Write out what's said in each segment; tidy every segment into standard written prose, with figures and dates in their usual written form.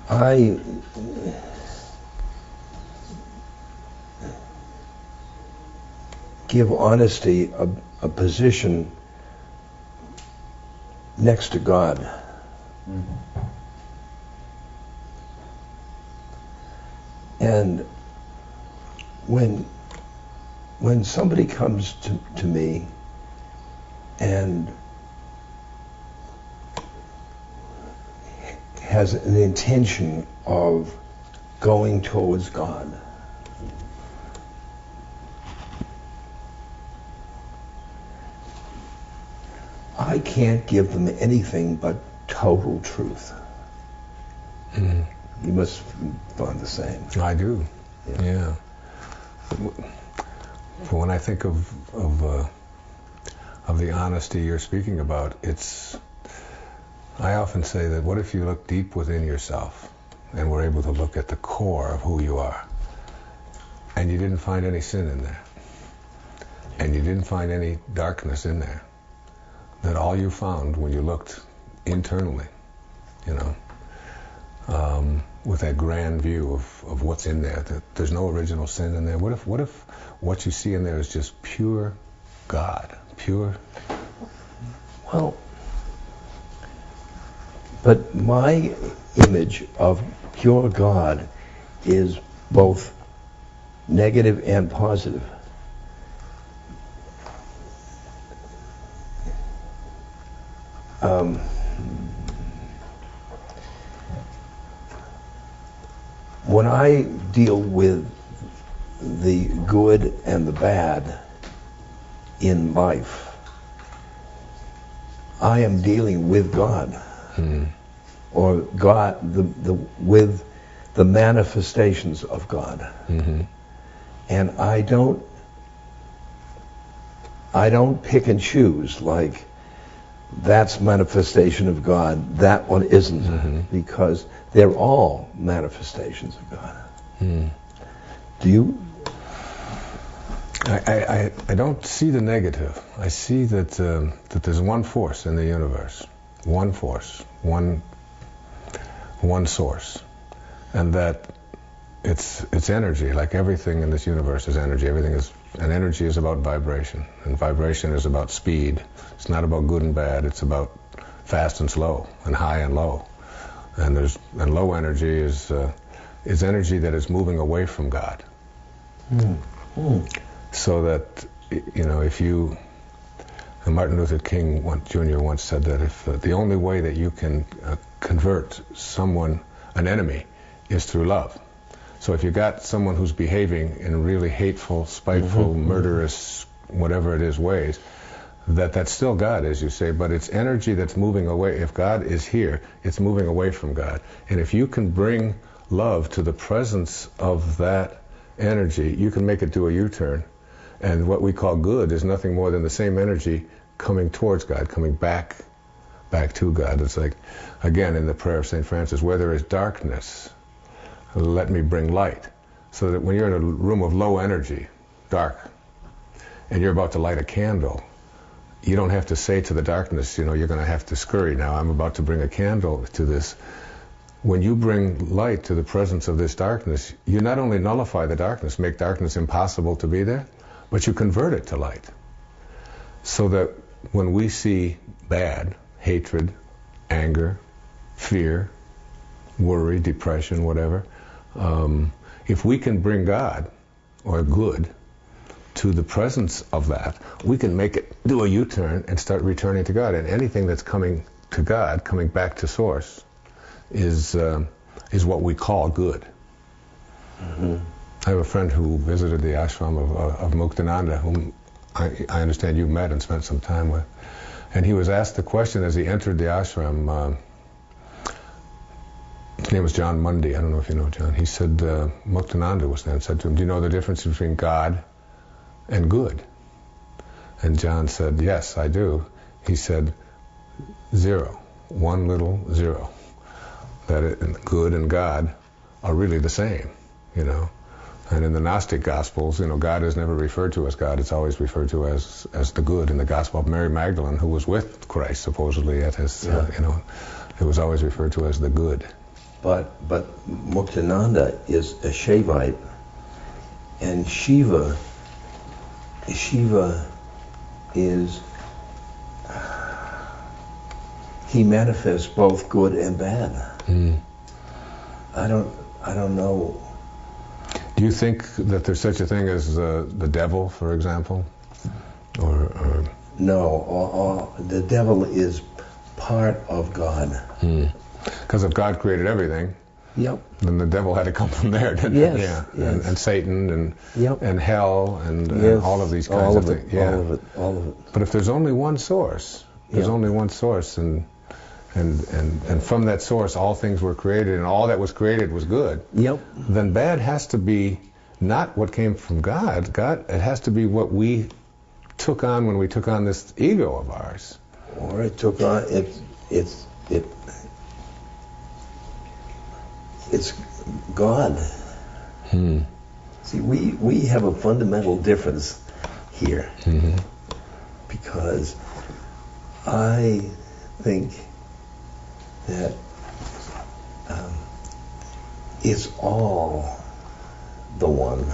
I give honesty a position next to God. Mm-hmm. And when somebody comes to me and has an intention of going towards God, I can't give them anything but total truth. Mm. You must find the same. I do. Yeah. When I think of the honesty you're speaking about, I often say that what if you look deep within yourself and were able to look at the core of who you are, and you didn't find any sin in there, and you didn't find any darkness in there, that all you found when you looked internally, with that grand view of what's in there, that there's no original sin in there. What if what you see in there is just pure God, pure? Well, but my image of pure God is both negative and positive. When I deal with the good and the bad in life, I am dealing with God, or God, with the manifestations of God, and I don't pick and choose like that's manifestation of God, that one isn't, because they're all manifestations of God. Do you? I don't see the negative. I see that there's one force in the universe, one force, one source, and that it's energy. Like everything in this universe is energy. And energy is about vibration, and vibration is about speed. It's not about good and bad. It's about fast and slow, and high and low. And low energy is energy that is moving away from God. So that, and Martin Luther King Jr. once said that if the only way that you can convert someone, an enemy, is through love. So if you got someone who's behaving in really hateful, spiteful, murderous, whatever it is ways, that's still God, as you say, but it's energy that's moving away. If God is here, it's moving away from God. And if you can bring love to the presence of that energy, you can make it do a U-turn. And what we call good is nothing more than the same energy coming towards God, coming back to God. It's like, again, in the prayer of St. Francis, where there is darkness, let me bring light. So that when you're in a room of low energy, dark, and you're about to light a candle, you don't have to say to the darkness, you're going to have to scurry now. I'm about to bring a candle to this. When you bring light to the presence of this darkness, you not only nullify the darkness, make darkness impossible to be there, but you convert it to light. So that when we see bad, hatred, anger, fear, worry, depression, whatever, if we can bring God or good to the presence of that, we can make it do a U-turn and start returning to God. And anything that's coming to God, coming back to source, is what we call good. I have a friend who visited the ashram of Muktananda, whom I understand you met and spent some time with. And he was asked the question as he entered the ashram. His name was John Mundy. I don't know if you know John. He said, Muktananda was there and said to him, do you know the difference between God and good? And John said, yes, I do. He said, 0, one little 0. That good and God are really the same, And in the Gnostic Gospels, God is never referred to as God. It's always referred to as the good. In the Gospel of Mary Magdalene, who was with Christ, supposedly, at his, it was always referred to as the good. but Muktananda is a Shaivite, and Shiva is, he manifests both good and bad. I don't know. Do you think that there's such a thing as the devil, for example? Or No, the devil is part of God. Because if God created everything, Yep. then the devil had to come from there, didn't Yes, it? Yeah. yes. And Satan and Yep. and hell and Yes, all of these kinds of things. Yeah. All of it. But if there's only one source, and from that source all things were created, and all that was created was good. Yep. Then bad has to be not what came from God. It has to be what we took on when we took on this ego of ours. Or it took on it's God. See, we have a fundamental difference here, because I think that it's all the one.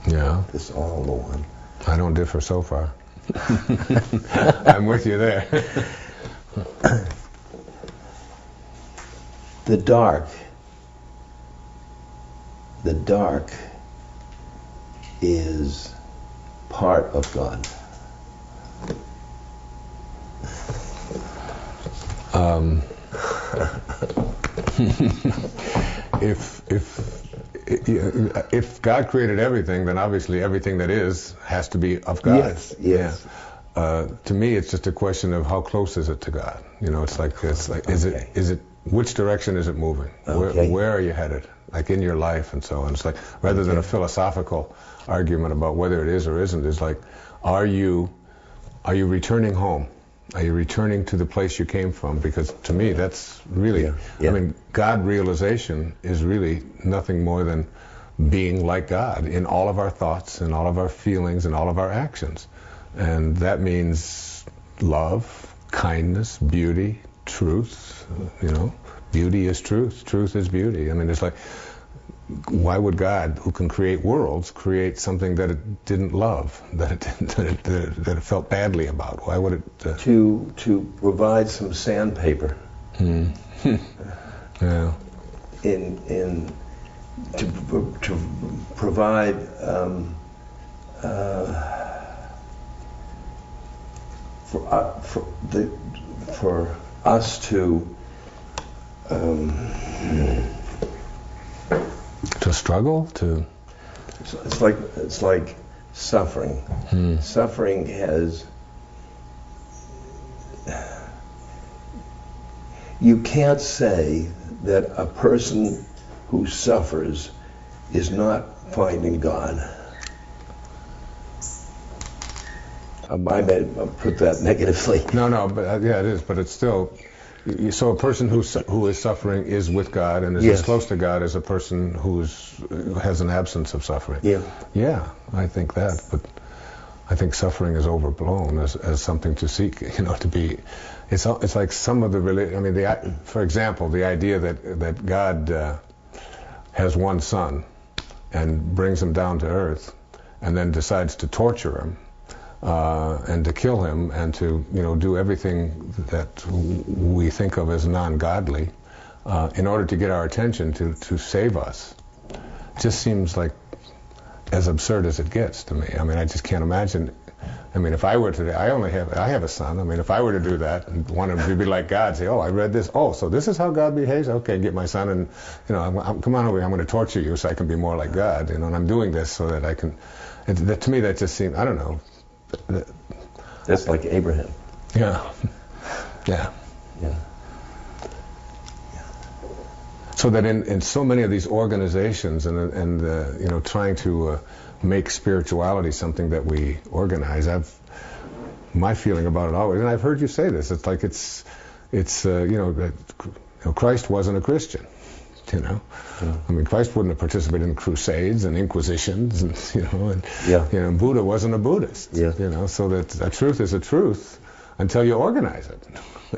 Yeah. It's all the one. I don't differ so far. I'm with you there. The dark is part of God. If God created everything, then obviously everything that is has to be of God. Yes. Yeah. To me, it's just a question of how close is it to God. You know, it's like is it which direction is it moving? Okay. Where are you headed? Like in your life and so on. It's like rather than a philosophical argument about whether it is or isn't, it's like are you returning home? Are you returning to the place you came from? Because to me, that's really, I mean, God realization is really nothing more than being like God in all of our thoughts and all of our feelings and all of our actions. And that means love, kindness, beauty, truth, you know. Beauty is truth. Truth is beauty. I mean, it's like, why would God, who can create worlds, create something that it didn't love, that it felt badly about? Why would it? To provide some sandpaper. Yeah. To provide for us to. To struggle, to. It's like suffering. Suffering has. You can't say that a person who suffers is not finding God. I may put that negatively. No, but yeah, it is. But it's still. So a person who is suffering is with God and is as close to God as a person who has an absence of suffering. Yeah, I think that. But I think suffering is overblown as something to seek. You know, to be. It's like some of the I mean, for example, the idea that God has one son and brings him down to earth and then decides to torture him. And to kill him and to do everything that we think of as non-godly in order to get our attention to save us just seems like as absurd as it gets to me. I mean, I just can't imagine. I mean, if I were to, I have a son. I mean, if I were to do that and want him to be like God, say, oh, I read this. Oh, so this is how God behaves. Okay, get my son and come on over here. I'm going to torture you so I can be more like God. And I'm doing this so that I can. To me, that just seems. I don't know. That's like Abraham. Yeah. So that in so many of these organizations and trying to make spirituality something that we organize, my feeling about it always, and I've heard you say this. It's like Christ wasn't a Christian. I mean, Christ wouldn't have participated in crusades and inquisitions, and Buddha wasn't a Buddhist. So that a truth is a truth, until you organize it.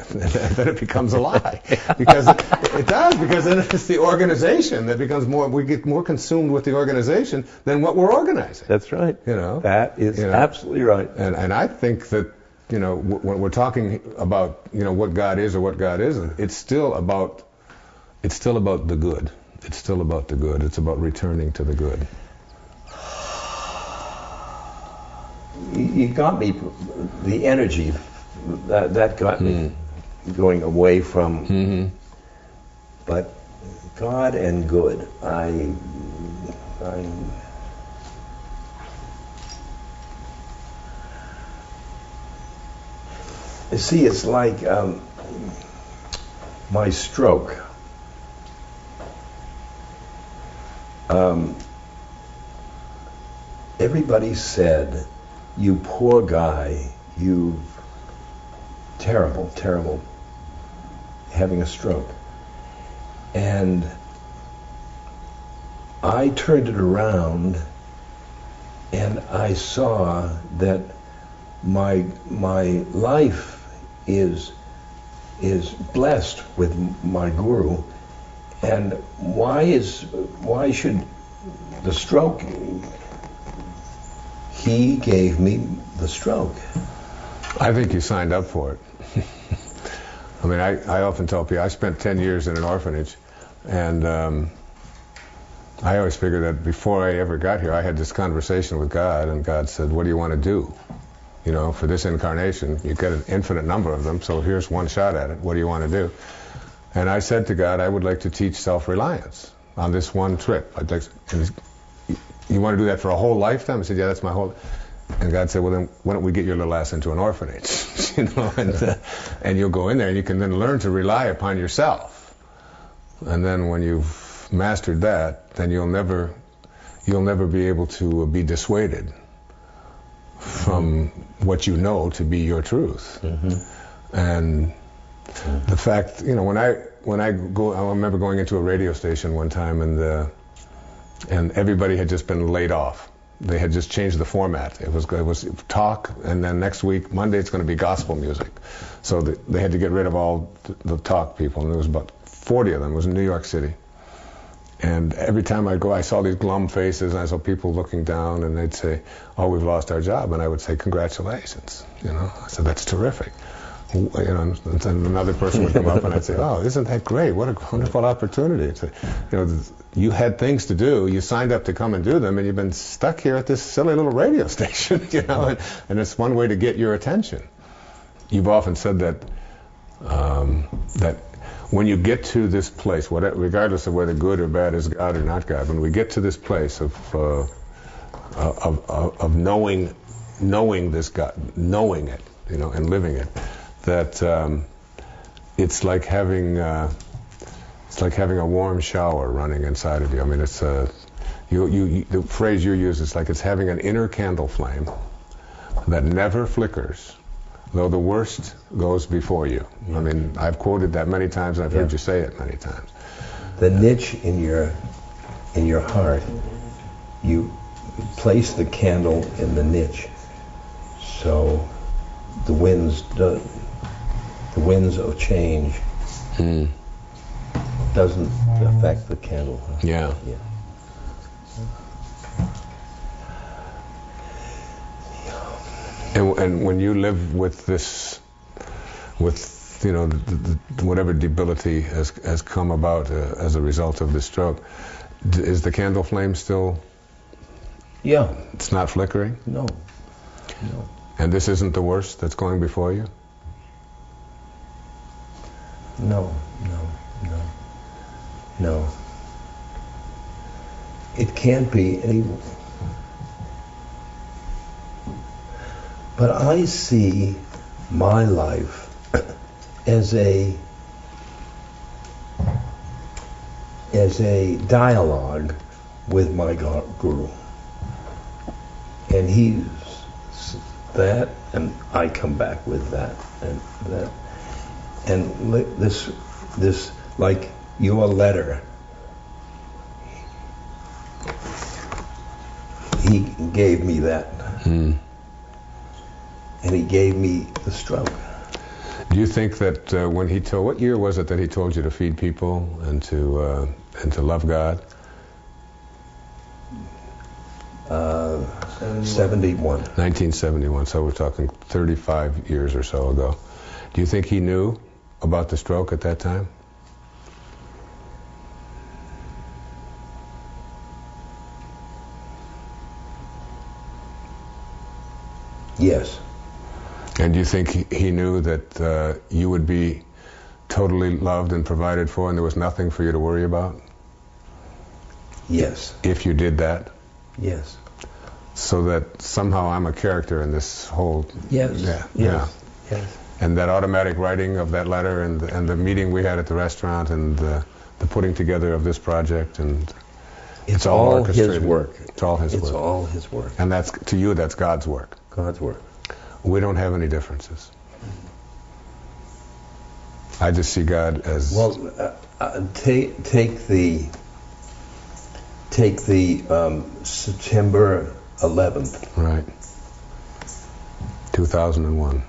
Then it becomes a lie. Because it does, because then it's the organization that becomes more, we get more consumed with the organization than what we're organizing. That's right. You know? That is absolutely right. And I think that, you know, when we're talking about, you know, what God is or what God isn't, it's still about the good. It's still about the good. It's about returning to the good. You got me, the energy, that got me going away from, but God and good, you see, it's like my stroke. Everybody said, "You poor guy, you terrible, terrible, having a stroke." And I turned it around and I saw that my life is blessed with my guru, and why should the stroke? He gave me the stroke. I think you signed up for it. I mean, I often tell people, I spent 10 years in an orphanage, and I always figured that before I ever got here, I had this conversation with God, and God said, "What do you want to do? You know, for this incarnation, you get an infinite number of them, so here's one shot at it. What do you want to do?" And I said to God, "I would like to teach self-reliance on this one trip. I'd like to, you want to do that for a whole lifetime?" I said, "Yeah, that's my whole..." And God said, "Well, then why don't we get your little ass into an orphanage, you know, and you'll go in there and you can then learn to rely upon yourself. And then when you've mastered that, then you'll never be able to be dissuaded from what you know to be your truth." And the fact, you know, when I go, I remember going into a radio station one time, and everybody had just been laid off. They had just changed the format. It was talk, and then next week, Monday, it's going to be gospel music. So they had to get rid of all the talk people, and there was about 40 of them. It was in New York City. And every time I'd go, I saw these glum faces, and I saw people looking down, and they'd say, "Oh, we've lost our job." And I would say, "Congratulations." You know, I said, "That's terrific." You know, and then another person would come up, and I'd say, "Oh, isn't that great? What a wonderful opportunity." It's you know, you had things to do, you signed up to come and do them, and you've been stuck here at this silly little radio station, you know, and it's one way to get your attention. You've often said that that when you get to this place, regardless of whether good or bad is God or not God, when we get to this place of knowing this God, knowing it, you know, and living it, that it's like having a warm shower running inside of you. I mean, it's the phrase you use is like it's having an inner candle flame that never flickers, though the worst goes before you. I mean, I've quoted that many times, and I've heard you say it many times. The niche in your heart, you place the candle in the niche, so the winds of change doesn't affect the candle. Yeah. And when you live with this, with, you know, whatever debility has come about as a result of this stroke, is the candle flame still? Yeah. It's not flickering? No. And this isn't the worst that's going before you? No. It can't be any. But I see my life as a dialogue with my guru, and he's that, and I come back with that, and that, and this like your letter. He gave me that, and he gave me the stroke. Do you think that when he told, what year was it that he told you to feed people and to love God? 71. 1971, so we're talking 35 years or so ago. Do you think he knew about the stroke at that time? Yes. And do you think he knew that you would be totally loved and provided for and there was nothing for you to worry about? Yes. If you did that? Yes. So that somehow I'm a character in this whole... Yes. Yeah. Yes. Yeah. Yes. And that automatic writing of that letter and the meeting we had at the restaurant and the putting together of this project, and It's all orchestrated. his work. It's all his work. It's all his work. And that's, to you, that's God's work. God's work. We don't have any differences. I just see God as... Well, take the September 11th. Right. 2001.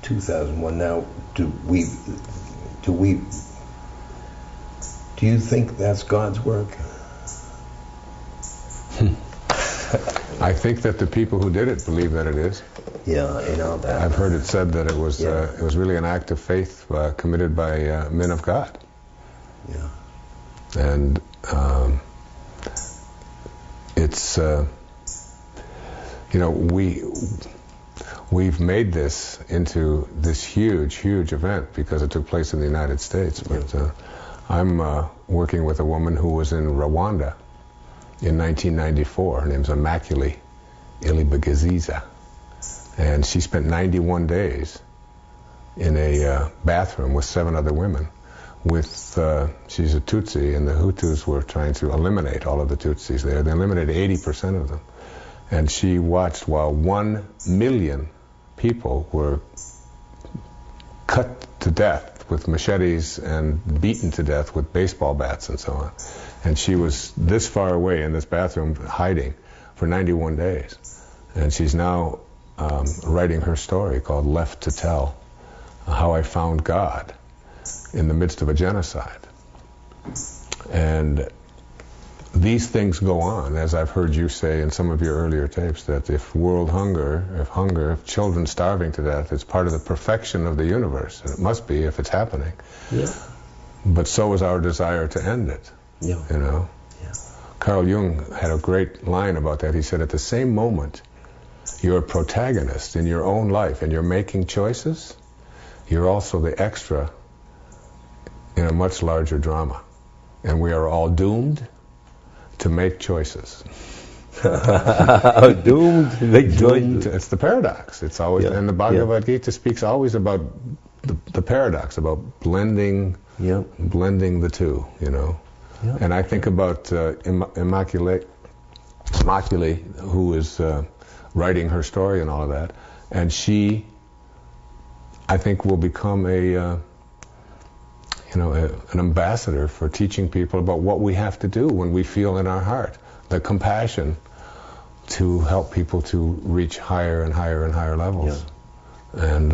2001. Now, do you think that's God's work? I think that the people who did it believe that it is. Yeah, you know that. I've heard it said that it was really an act of faith committed by men of God. Yeah. And it's we've made this into this huge event because it took place in the United States. But I'm working with a woman who was in Rwanda in 1994. Her name's Immaculée Ilibagiziza. And she spent 91 days in a bathroom with 7 other women. She's a Tutsi, and the Hutus were trying to eliminate all of the Tutsis there. They eliminated 80% of them. And she watched while 1 million people were cut to death with machetes and beaten to death with baseball bats and so on. And she was this far away in this bathroom hiding for 91 days. And she's now writing her story called Left to Tell, How I Found God in the Midst of a Genocide. And these things go on, as I've heard you say in some of your earlier tapes, that if if children starving to death is part of the perfection of the universe, and it must be if it's happening. Yeah. But so is our desire to end it. Yeah. You know? Yeah. Carl Jung had a great line about that. He said, at the same moment you're a protagonist in your own life and you're making choices, you're also the extra in a much larger drama. And we are all doomed to make choices. Doomed to make choices. It's the paradox. It's always, and the Bhagavad Gita speaks always about the paradox, about blending the two, you know. Yeah. And I think about Immaculée, who is writing her story and all of that, and she, I think, will become an ambassador for teaching people about what we have to do when we feel in our heart the compassion to help people to reach higher and higher and higher levels. Yeah. And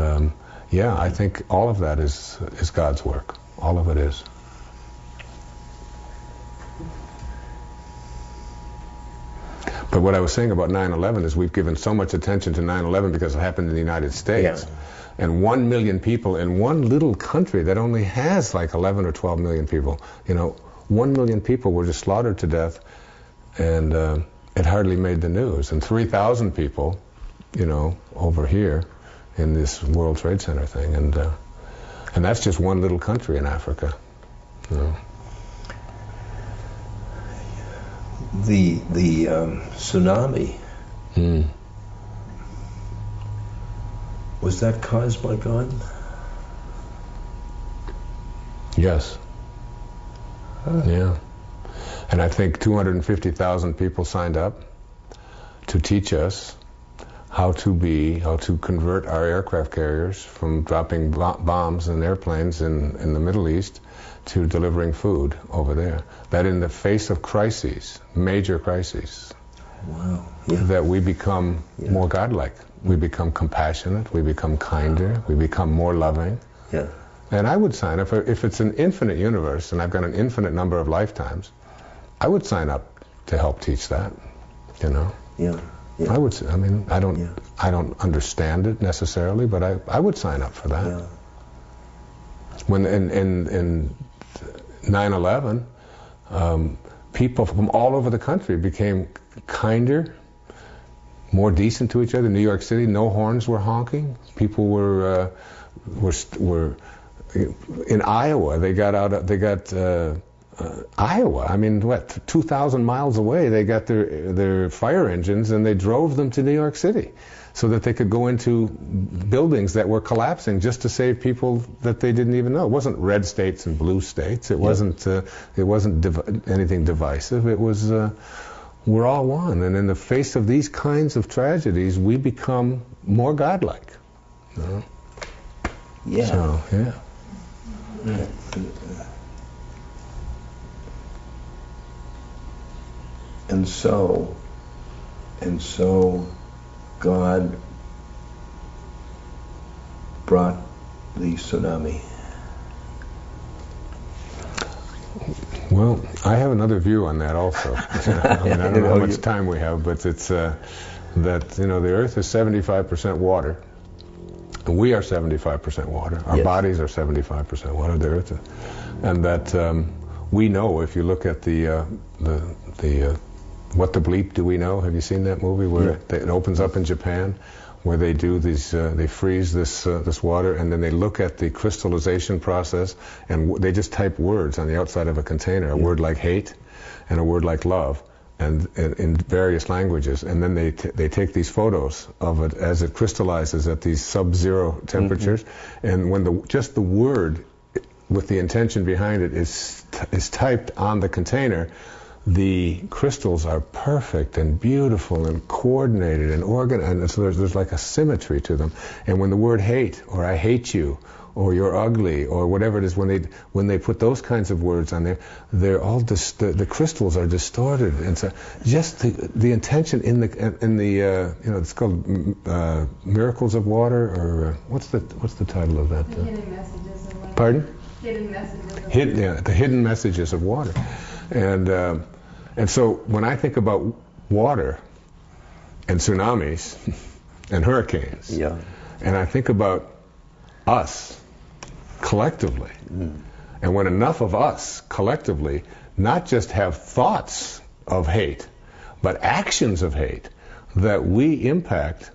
I think all of that is God's work. All of it is. But what I was saying about 9/11 is we've given so much attention to 9/11 because it happened in the United States. Yeah. And 1 million people in one little country that only has like 11 or 12 million people, 1 million people were just slaughtered to death, and it hardly made the news. And 3,000 people, over here in this World Trade Center thing, and that's just one little country in Africa. The tsunami. Was that caused by God? Yes. Yeah. And I think 250,000 people signed up to teach us how to convert our aircraft carriers from dropping bombs and airplanes in the Middle East to delivering food over there. That in the face of crises, major crises, wow. Yeah. that we become more godlike We become compassionate. We become kinder. We become more loving. Yeah. And I would sign up if it's an infinite universe and I've got an infinite number of lifetimes. I would sign up to help teach that. You know. Yeah. Yeah. I would. I mean, I don't. Yeah. I don't understand it necessarily, but I would sign up for that. Yeah. When in 9/11, people from all over the country became kinder, more decent to each other. New York City, no horns were honking. People were in Iowa. They got Iowa. I mean, what, 2,000 miles away? They got their fire engines and they drove them to New York City, so that they could go into buildings that were collapsing just to save people that they didn't even know. It wasn't red states and blue states. It wasn't anything divisive. It was we're all one. And in the face of these kinds of tragedies, we become more godlike. You know? Yeah. So, yeah. And so God brought the tsunami. Well, I have another view on that also. I mean, I don't know how much time we have, but it's that, you know, the Earth is 75% water. And we are 75% water. Our bodies are 75% water. The Earth, and that we know. If you look at the What the Bleep Do We Know? Have you seen that movie where it opens up in Japan, where they do these, they freeze this water, and then they look at the crystallization process, and they just type words on the outside of a container, a word like hate, and a word like love, and in various languages, and then they take these photos of it as it crystallizes at these sub-zero temperatures, and when just the word with the intention behind it is typed on the container, the crystals are perfect and beautiful and coordinated and organized, and so there's like a symmetry to them. And when the word hate, or I hate you, or you're ugly, or whatever it is, when they put those kinds of words on there, they're all the crystals are distorted, and so just the intention in the you know, it's called Miracles of Water, or what's the title of that? The Hidden Messages of Water. Pardon? Hidden Messages of Water. The hidden messages of water. And so when I think about water and tsunamis and hurricanes, and I think about us collectively, and when enough of us collectively not just have thoughts of hate, but actions of hate, that we impact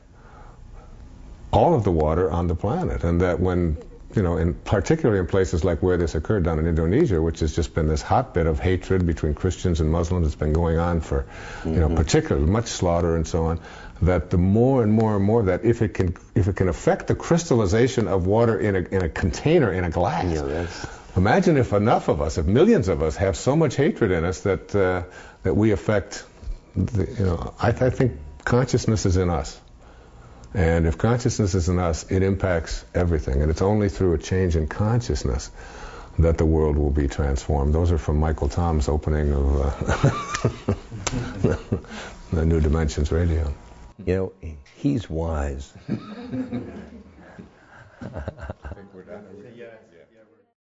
all of the water on the planet, and that when, you know, particularly in places like where this occurred down in Indonesia, which has just been this hotbed of hatred between Christians and Muslims. It's been going on for, you know, particularly much slaughter and so on. That the more and more and more that if it can affect the crystallization of water in a container, in a glass. Imagine if enough of us, if millions of us, have so much hatred in us that we affect. You know, I think consciousness is in us. And if consciousness is in us, it impacts everything. And it's only through a change in consciousness that the world will be transformed. Those are from Michael Tom's opening of the New Dimensions Radio. You know, he's wise. I think we're done.